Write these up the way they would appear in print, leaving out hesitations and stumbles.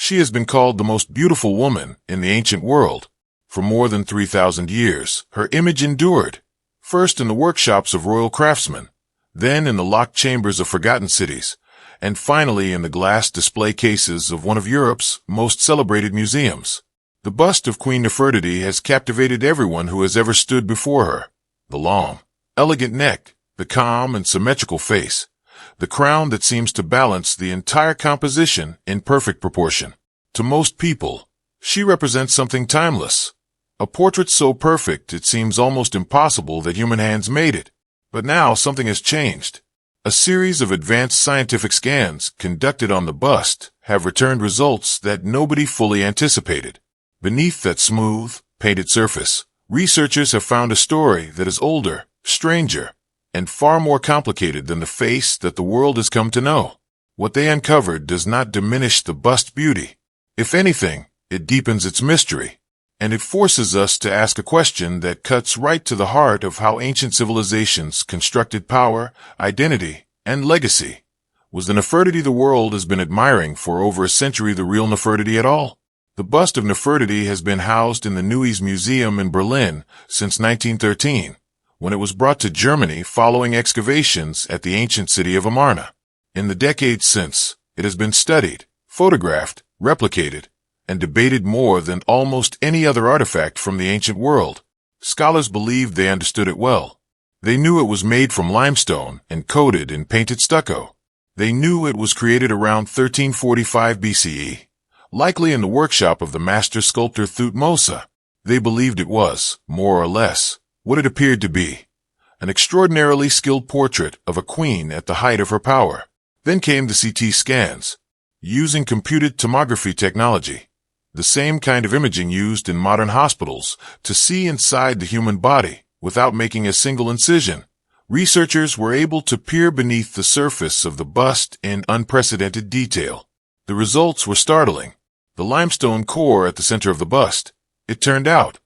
She has been called the most beautiful woman in the ancient world. For more than 3,000 years, her image endured, first in the workshops of royal craftsmen, then in the locked chambers of forgotten cities, and finally in the glass display cases of one of Europe's most celebrated museums. The bust of Queen Nefertiti has captivated everyone who has ever stood before her. The long, elegant neck, the calm and symmetrical face, the crown that seems to balance the entire composition in perfect proportion. To most people, she represents something timeless. A portrait so perfect it seems almost impossible that human hands made it. But now something has changed. A series of advanced scientific scans conducted on the bust have returned results that nobody fully anticipated. Beneath that smooth, painted surface, researchers have found a story that is older, stranger, and far more complicated than the face that the world has come to know. What they uncovered does not diminish the bust beauty. If anything, it deepens its mystery, and it forces us to ask a question that cuts right to the heart of how ancient civilizations constructed power, identity, and legacy. Was the Nefertiti the world has been admiring for over a century the real Nefertiti at all? The bust of Nefertiti has been housed in the Neues Museum in Berlin since 1913, when it was brought to Germany following excavations at the ancient city of Amarna. In the decades since, it has been studied, photographed, replicated, and debated more than almost any other artifact from the ancient world. Scholars believed they understood it well. They knew it was made from limestone and coated in painted stucco. They knew it was created around 1345 BCE. Likely in the workshop of the master sculptor Thutmose. They believed it was, more or less, what it appeared to be. An extraordinarily skilled portrait of a queen at the height of her power. Then came the CT scans. Using computed tomography technology, the same kind of imaging used in modern hospitals to see inside the human body without making a single incision, researchers were able to peer beneath the surface of the bust in unprecedented detail. The results were startling. The limestone core at the center of the bust, it turned out,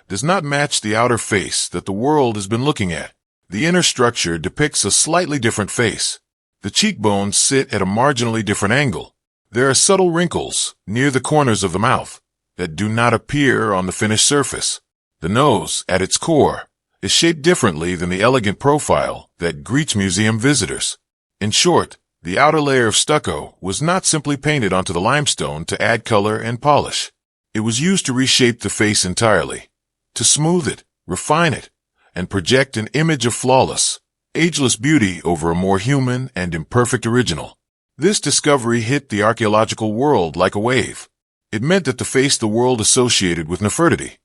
does not match the outer face that the world has been looking at. The inner structure depicts a slightly different face. The cheekbones sit at a marginally different angle. There are subtle wrinkles near the corners of the mouth that do not appear on the finished surface. The nose, at its core, is shaped differently than the elegant profile that greets museum visitors. In short, the outer layer of stucco was not simply painted onto the limestone to add color and polish. It was used to reshape the face entirely, to smooth it, refine it, and project an image of flawless, ageless beauty over a more human and imperfect original. This discovery hit the archaeological world like a wave. It meant that the face the world associated with Nefertiti,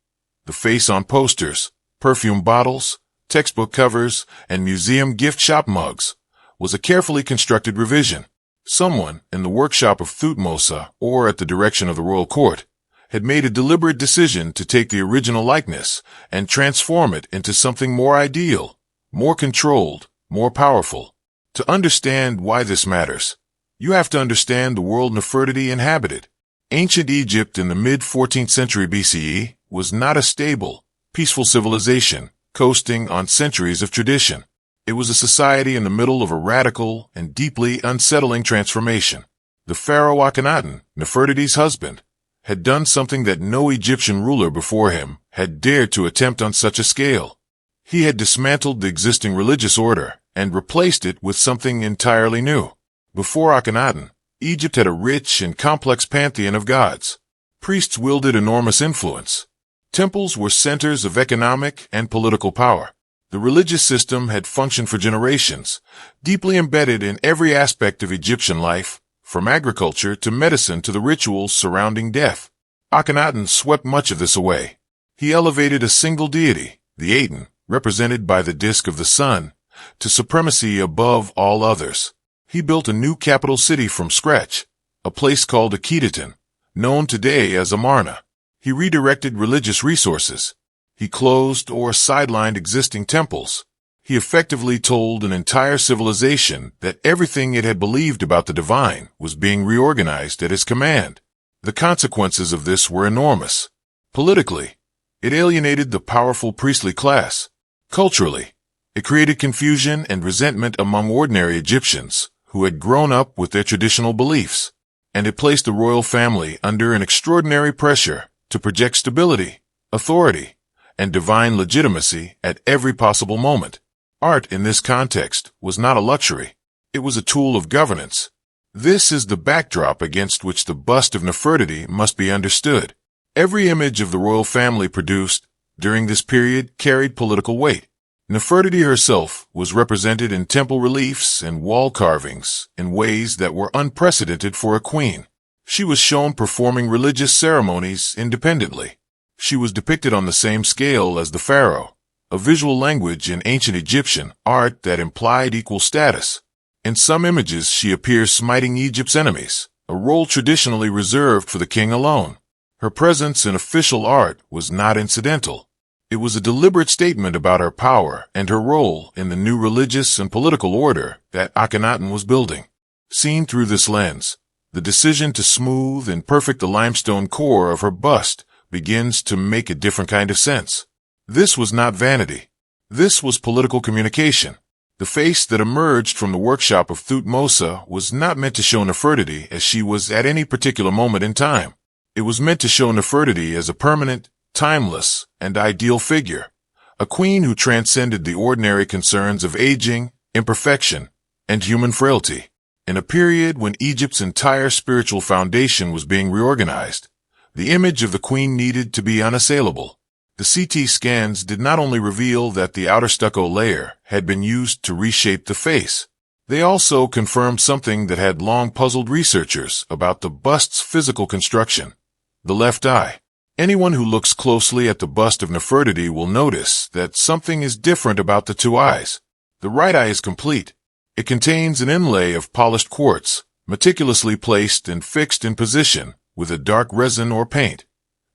the face on posters, perfume bottles, textbook covers, and museum gift shop mugs, was a carefully constructed revision. Someone in the workshop of Thutmose, or at the direction of the royal court, had made a deliberate decision to take the original likeness and transform it into something more ideal, more controlled, more powerful. To understand why this matters, you have to understand the world Nefertiti inhabited. Ancient Egypt in the mid-14th century BCE was not a stable, peaceful civilization coasting on centuries of tradition. It was a society in the middle of a radical and deeply unsettling transformation. The pharaoh Akhenaten, Nefertiti's husband, had done something that no Egyptian ruler before him had dared to attempt on such a scale. He had dismantled the existing religious order and replaced it with something entirely new. Before Akhenaten, Egypt had a rich and complex pantheon of gods. Priests wielded enormous influence. Temples were centers of economic and political power. The religious system had functioned for generations, deeply embedded in every aspect of Egyptian life, from agriculture to medicine to the rituals surrounding death. Akhenaten swept much of this away. He elevated a single deity, the Aten, represented by the disk of the sun, to supremacy above all others. He built a new capital city from scratch, a place called Akhetaten, known today as Amarna. He redirected religious resources. He closed or sidelined existing temples. He effectively told an entire civilization that everything it had believed about the divine was being reorganized at his command. The consequences of this were enormous. Politically, it alienated the powerful priestly class. Culturally, it created confusion and resentment among ordinary Egyptians who had grown up with their traditional beliefs. and it placed the royal family under an extraordinary pressure to project stability, authority, and divine legitimacy at every possible moment. Art in this context was not a luxury. It was a tool of governance. This is the backdrop against which the bust of Nefertiti must be understood. Every image of the royal family produced during this period carried political weight. Nefertiti herself was represented in temple reliefs and wall carvings in ways that were unprecedented for a queen. She was shown performing religious ceremonies independently. She was depicted on the same scale as the pharaoh, a visual language in ancient Egyptian art that implied equal status. In some images, she appears smiting Egypt's enemies, a role traditionally reserved for the king alone. Her presence in official art was not incidental. It was a deliberate statement about her power and her role in the new religious and political order that Akhenaten was building. Seen through this lens, the decision to smooth and perfect the limestone core of her bust begins to make a different kind of sense. This was not vanity. This was political communication. The face that emerged from the workshop of Thutmose was not meant to show Nefertiti as she was at any particular moment in time. It was meant to show Nefertiti as a permanent, timeless, and ideal figure, a queen who transcended the ordinary concerns of aging, imperfection, and human frailty. In a period when Egypt's entire spiritual foundation was being reorganized, the image of the queen needed to be unassailable. The CT scans did not only reveal that the outer stucco layer had been used to reshape the face, they also confirmed something that had long puzzled researchers about the bust's physical construction: the left eye. Anyone who looks closely at the bust of Nefertiti will notice that something is different about the two eyes. The right eye is complete. It contains an inlay of polished quartz, meticulously placed and fixed in position with a dark resin or paint,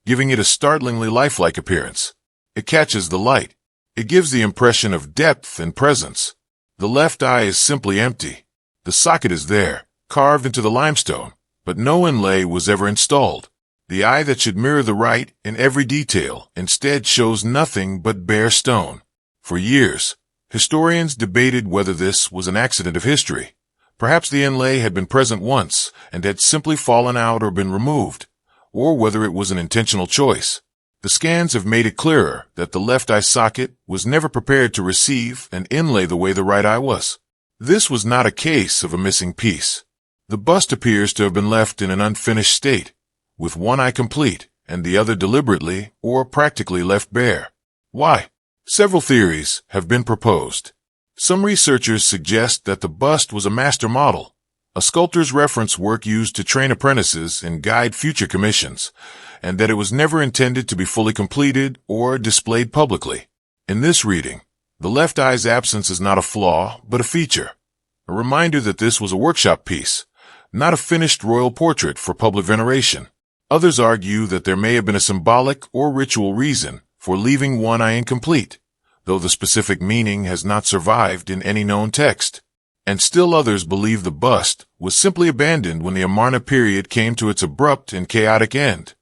giving it a startlingly lifelike appearance. It catches the light. It gives the impression of depth and presence. The left eye is simply empty. The socket is there, carved into the limestone, but no inlay was ever installed. The eye that should mirror the right in every detail instead shows nothing but bare stone. For years, historians debated whether this was an accident of history. Perhaps the inlay had been present once and had simply fallen out or been removed, or whether it was an intentional choice. The scans have made it clearer that the left eye socket was never prepared to receive an inlay the way the right eye was. This was not a case of a missing piece. The bust appears to have been left in an unfinished state, with one eye complete and the other deliberately or practically left bare. Why? Several theories have been proposed. Some researchers suggest that the bust was a master model, a sculptor's reference work used to train apprentices and guide future commissions, and that it was never intended to be fully completed or displayed publicly. In this reading, the left eye's absence is not a flaw, but a feature, a reminder that this was a workshop piece, not a finished royal portrait for public veneration. Others argue that there may have been a symbolic or ritual reason for leaving one eye incomplete, though the specific meaning has not survived in any known text. And still others believe the bust was simply abandoned when the Amarna period came to its abrupt and chaotic end,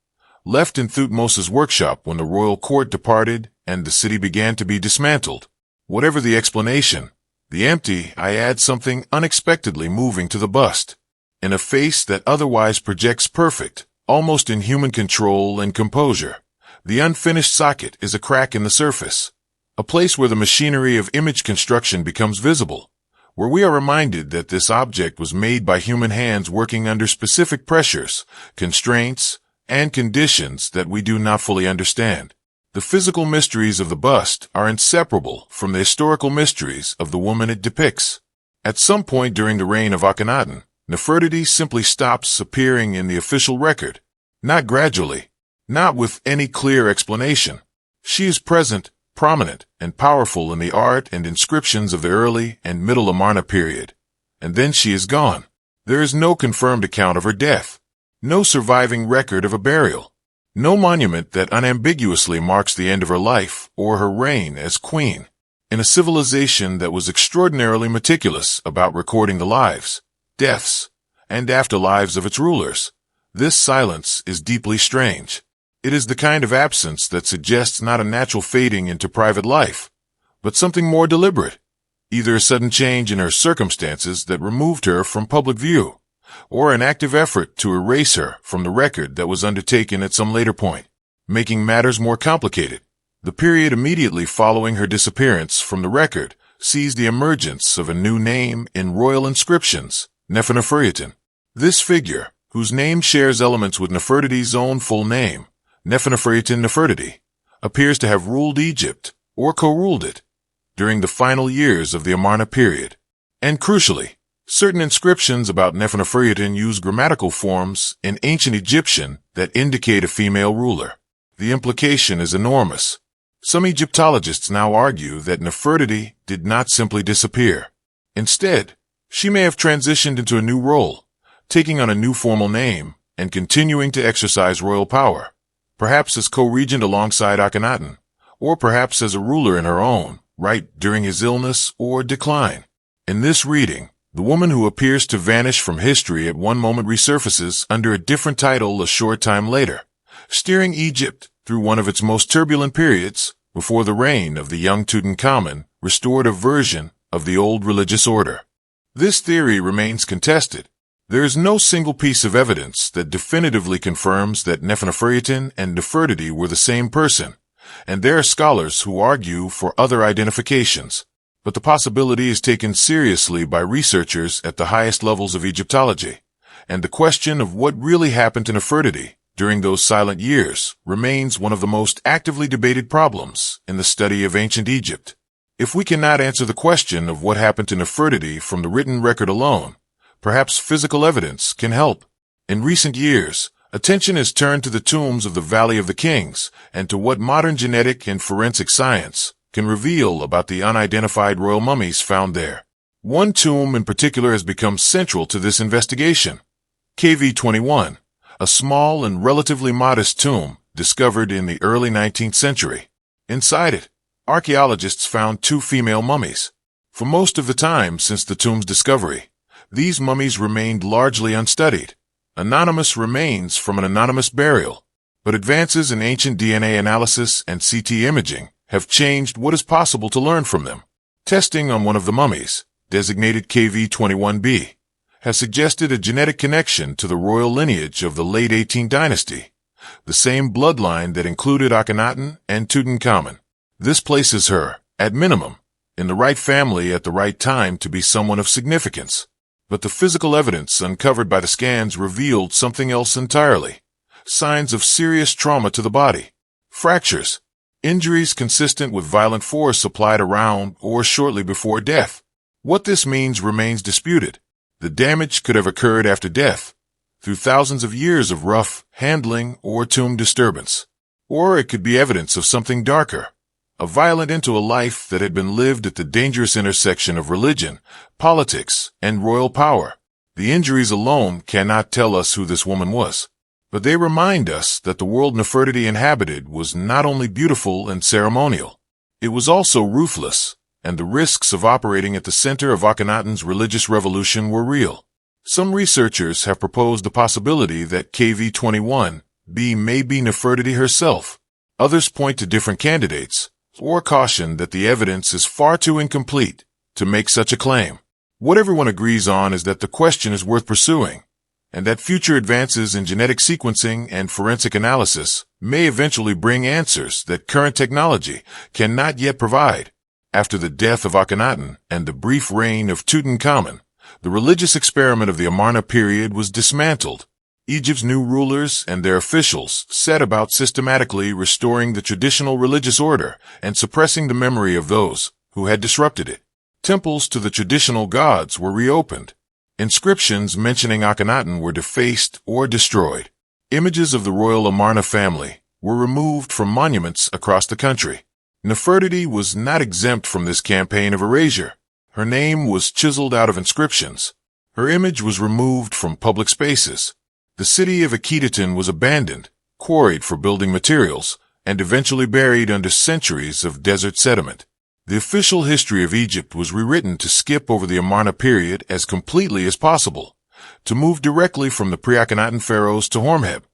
left in Thutmose's workshop when the royal court departed and the city began to be dismantled. Whatever the explanation, the empty eye adds something unexpectedly moving to the bust. In a face that otherwise projects perfect, almost inhuman control and composure, the unfinished socket is a crack in the surface, a place where the machinery of image construction becomes visible, where we are reminded that this object was made by human hands working under specific pressures, constraints, and conditions that we do not fully understand. The physical mysteries of the bust are inseparable from the historical mysteries of the woman it depicts. At some point during the reign of Akhenaten, Nefertiti simply stops appearing in the official record, not gradually, not with any clear explanation. She is present, prominent, and powerful in the art and inscriptions of the early and middle Amarna period, and then she is gone. There is no confirmed account of her death, no surviving record of a burial, no monument that unambiguously marks the end of her life or her reign as queen. In a civilization that was extraordinarily meticulous about recording the lives, deaths, and afterlives of its rulers, this silence is deeply strange. It is the kind of absence that suggests not a natural fading into private life, but something more deliberate, either a sudden change in her circumstances that removed her from public view, or an active effort to erase her from the record that was undertaken at some later point. Making matters more complicated, the period immediately following her disappearance from the record sees the emergence of a new name in royal inscriptions, Nefertiti. This figure, whose name shares elements with Nefertiti's own full name, Nefertiti, appears to have ruled Egypt, or co-ruled it, during the final years of the Amarna period. And crucially, certain inscriptions about Nefertiti use grammatical forms in ancient Egyptian that indicate a female ruler. The implication is enormous. Some Egyptologists now argue that Nefertiti did not simply disappear. Instead, she may have transitioned into a new role, taking on a new formal name and continuing to exercise royal power, perhaps as co-regent alongside Akhenaten, or perhaps as a ruler in her own right during his illness or decline. In this reading, the woman who appears to vanish from history at one moment resurfaces under a different title a short time later, steering Egypt through one of its most turbulent periods before the reign of the young Tutankhamun restored a version of the old religious order. This theory remains contested. There is no single piece of evidence that definitively confirms that Nefertiti and Nefertiti were the same person, and there are scholars who argue for other identifications. But the possibility is taken seriously by researchers at the highest levels of Egyptology, and the question of what really happened to Nefertiti during those silent years remains one of the most actively debated problems in the study of ancient Egypt. If we cannot answer the question of what happened to Nefertiti from the written record alone, perhaps physical evidence can help. In recent years, attention has turned to the tombs of the Valley of the Kings and to what modern genetic and forensic science can reveal about the unidentified royal mummies found there. One tomb in particular has become central to this investigation. KV-21, a small and relatively modest tomb discovered in the early 19th century. Inside it, archaeologists found two female mummies. For most of the time since the tomb's discovery, these mummies remained largely unstudied, anonymous remains from an anonymous burial. But advances in ancient DNA analysis and CT imaging have changed what is possible to learn from them. Testing on one of the mummies, designated KV-21b, has suggested a genetic connection to the royal lineage of the late 18th dynasty, the same bloodline that included Akhenaten and Tutankhamun. This places her, at minimum, in the right family at the right time to be someone of significance. But the physical evidence uncovered by the scans revealed something else entirely. Signs of serious trauma to the body. Fractures. Injuries consistent with violent force applied around or shortly before death. What this means remains disputed. The damage could have occurred after death, through thousands of years of rough handling or tomb disturbance. Or it could be evidence of something darker, a violent end to a life that had been lived at the dangerous intersection of religion, politics, and royal power. The injuries alone cannot tell us who this woman was, but they remind us that the world Nefertiti inhabited was not only beautiful and ceremonial, it was also ruthless, and the risks of operating at the center of Akhenaten's religious revolution were real. Some researchers have proposed the possibility that KV-21b may be Nefertiti herself. Others point to different candidates, or caution that the evidence is far too incomplete to make such a claim. What everyone agrees on is that the question is worth pursuing, and that future advances in genetic sequencing and forensic analysis may eventually bring answers that current technology cannot yet provide. After the death of Akhenaten and the brief reign of Tutankhamun, the religious experiment of the Amarna period was dismantled. Egypt's new rulers and their officials set about systematically restoring the traditional religious order and suppressing the memory of those who had disrupted it. Temples to the traditional gods were reopened. Inscriptions mentioning Akhenaten were defaced or destroyed. Images of the royal Amarna family were removed from monuments across the country. Nefertiti was not exempt from this campaign of erasure. Her name was chiseled out of inscriptions. Her image was removed from public spaces. The city of Akhetaten was abandoned, quarried for building materials, and eventually buried under centuries of desert sediment. The official history of Egypt was rewritten to skip over the Amarna period as completely as possible, to move directly from the pre-Akhenaten pharaohs to Hormheb,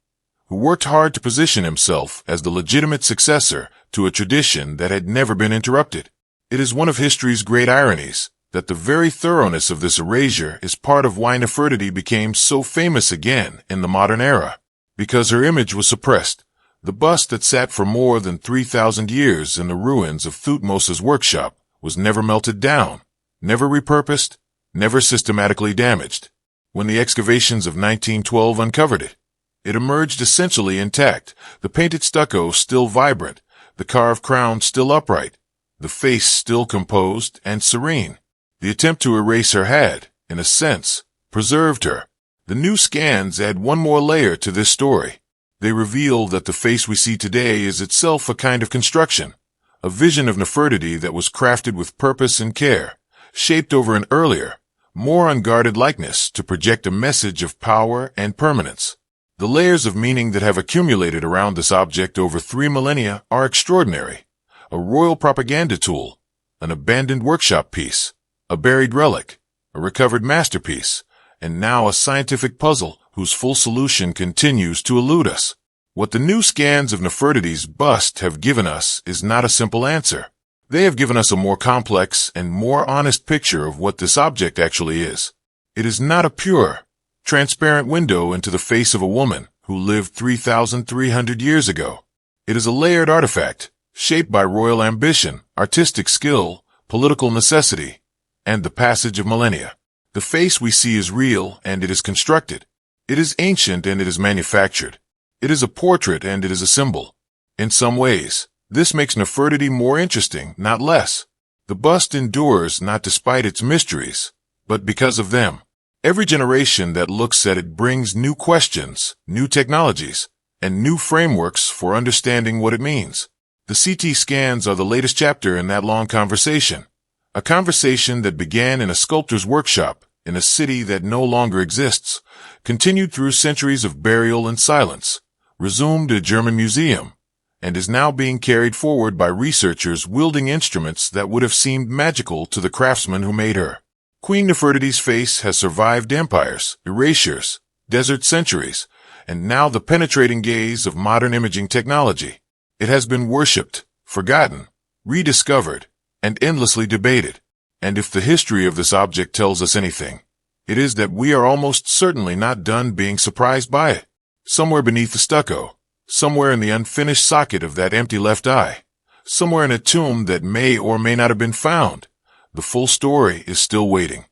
who worked hard to position himself as the legitimate successor to a tradition that had never been interrupted. It is one of history's great ironies that the very thoroughness of this erasure is part of why Nefertiti became so famous again in the modern era. Because her image was suppressed, the bust that sat for more than 3,000 years in the ruins of Thutmose's workshop was never melted down, never repurposed, never systematically damaged. When the excavations of 1912 uncovered it, it emerged essentially intact, the painted stucco still vibrant, the carved crown still upright, the face still composed and serene. The attempt to erase her had, in a sense, preserved her. The new scans add one more layer to this story. They reveal that the face we see today is itself a kind of construction, a vision of Nefertiti that was crafted with purpose and care, shaped over an earlier, more unguarded likeness to project a message of power and permanence. The layers of meaning that have accumulated around this object over 3 millennia are extraordinary. A royal propaganda tool, an abandoned workshop piece, a buried relic, a recovered masterpiece, and now a scientific puzzle whose full solution continues to elude us. What the new scans of Nefertiti's bust have given us is not a simple answer. They have given us a more complex and more honest picture of what this object actually is. It is not a pure, transparent window into the face of a woman who lived 3,300 years ago. It is a layered artifact, shaped by royal ambition, artistic skill, political necessity, and the passage of millennia. The face we see is real and it is constructed. It is ancient and it is manufactured. It is a portrait and it is a symbol. In some ways, this makes Nefertiti more interesting, not less. The bust endures not despite its mysteries, but because of them. Every generation that looks at it brings new questions, new technologies, and new frameworks for understanding what it means. The CT scans are the latest chapter in that long conversation. A conversation that began in a sculptor's workshop in a city that no longer exists, continued through centuries of burial and silence, resumed a German museum, and is now being carried forward by researchers wielding instruments that would have seemed magical to the craftsmen who made her. Queen Nefertiti's face has survived empires, erasures, desert centuries, and now the penetrating gaze of modern imaging technology. It has been worshipped, forgotten, rediscovered, and endlessly debated. And if the history of this object tells us anything, it is that we are almost certainly not done being surprised by it. Somewhere beneath the stucco, somewhere in the unfinished socket of that empty left eye, somewhere in a tomb that may or may not have been found, the full story is still waiting.